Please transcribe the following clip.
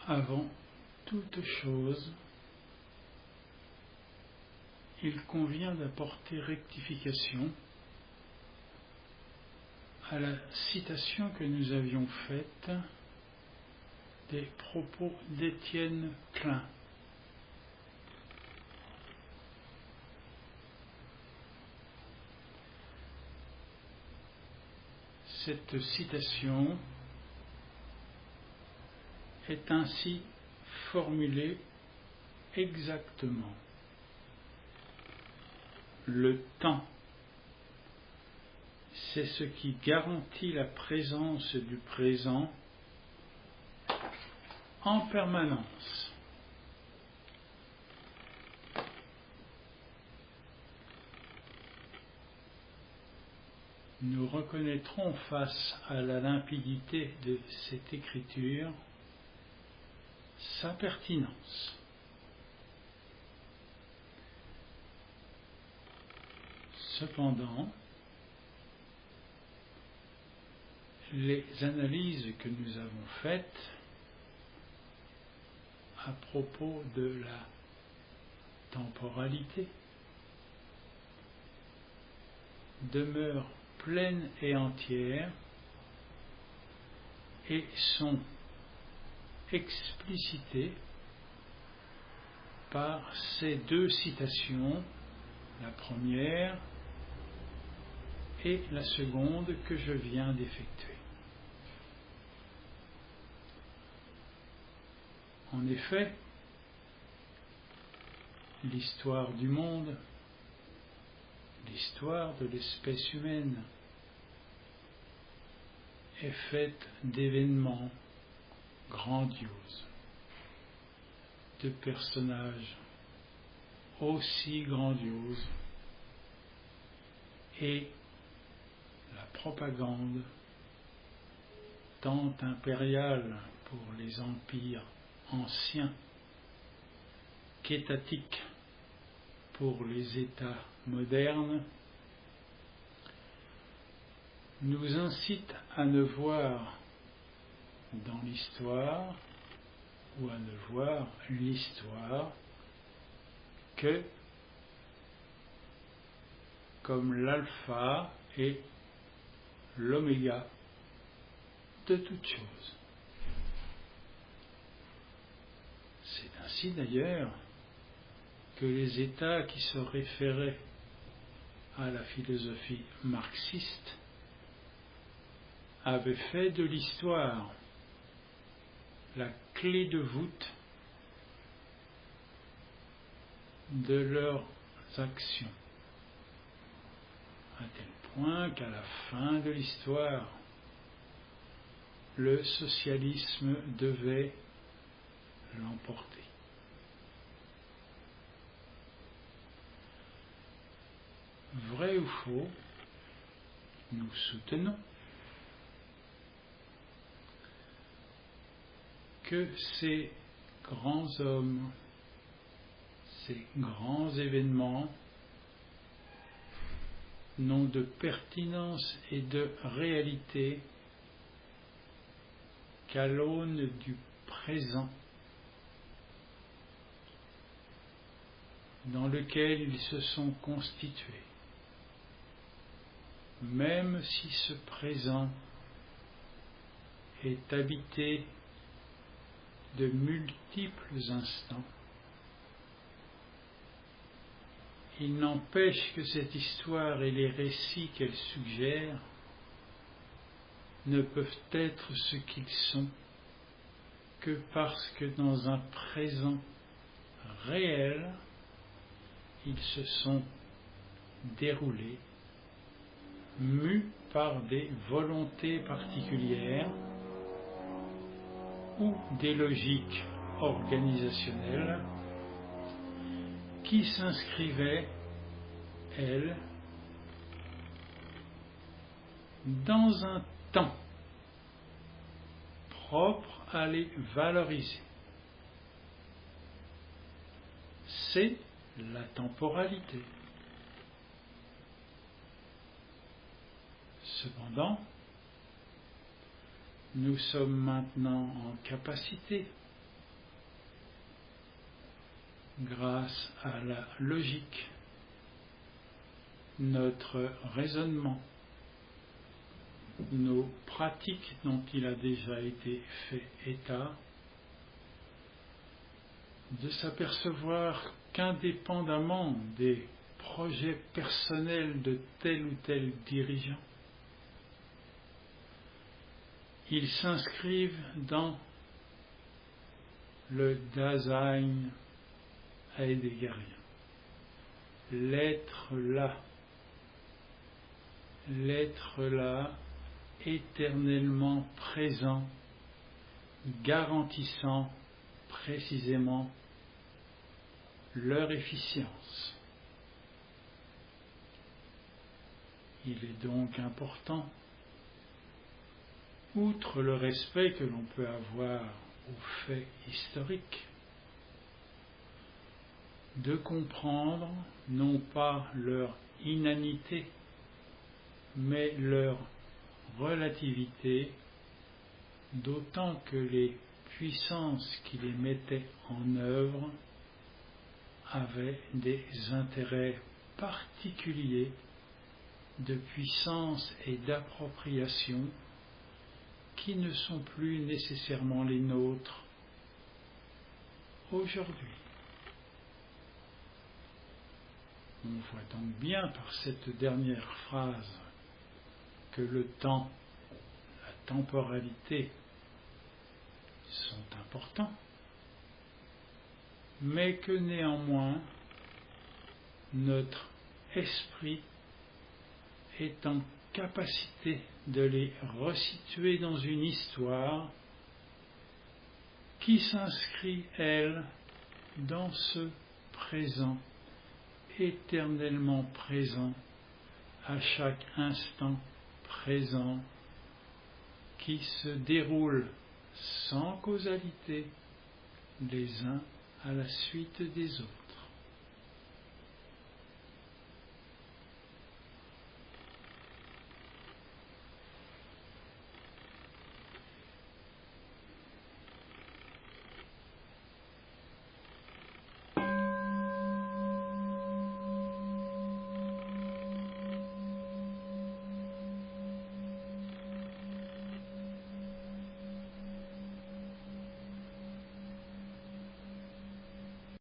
Avant toute chose, il convient d'apporter rectification à la citation que nous avions faite des propos d'Étienne Klein. Cette citation est ainsi formulée exactement. Le temps, c'est ce qui garantit la présence du présent en permanence. Nous reconnaîtrons face à la limpidité de cette écriture sa pertinence. Cependant, les analyses que nous avons faites à propos de la temporalité demeurent pleines et entières et sont explicitées par ces deux citations, la première et la seconde que je viens d'effectuer. En effet, l'histoire du monde, l'histoire de l'espèce humaine est faite d'événements grandioses, de personnages aussi grandioses, et la propagande, tant impériale pour les empires anciens qu'étatique pour les États modernes, nous incite à ne voir dans l'histoire ou à ne voir l'histoire que comme l'alpha et l'oméga de toute chose. C'est ainsi d'ailleurs que les États qui se référaient à la philosophie marxiste avaient fait de l'histoire la clé de voûte de leurs actions, à tel point qu'à la fin de l'histoire, le socialisme devait l'emporter. Vrai ou faux, nous soutenons que ces grands hommes, ces grands événements n'ont de pertinence et de réalité qu'à l'aune du présent dans lequel ils se sont constitués, même si ce présent est habité de multiples instants. Il n'empêche que cette histoire et les récits qu'elle suggère ne peuvent être ce qu'ils sont que parce que dans un présent réel, ils se sont déroulés, mus par des volontés particulières ou des logiques organisationnelles qui s'inscrivaient, elles, dans un temps propre à les valoriser. C'est la temporalité. Cependant, nous sommes maintenant en capacité grâce à la logique, notre raisonnement, nos pratiques dont il a déjà été fait état, de s'apercevoir qu'indépendamment des projets personnels de tel ou tel dirigeant, ils s'inscrivent dans le Dasein heideggerien, l'être là éternellement présent, garantissant précisément leur efficience. Il est donc important, outre le respect que l'on peut avoir aux faits historiques, de comprendre non pas leur inanité, mais leur relativité, d'autant que les puissances qui les mettaient en œuvre avaient des intérêts particuliers de puissance et d'appropriation qui ne sont plus nécessairement les nôtres aujourd'hui. On voit donc bien par cette dernière phrase que le temps, la temporalité sont importants, mais que néanmoins notre esprit est en capacité de les resituer dans une histoire qui s'inscrit, elle, dans ce présent, éternellement présent, à chaque instant présent, qui se déroule sans causalité les uns à la suite des autres.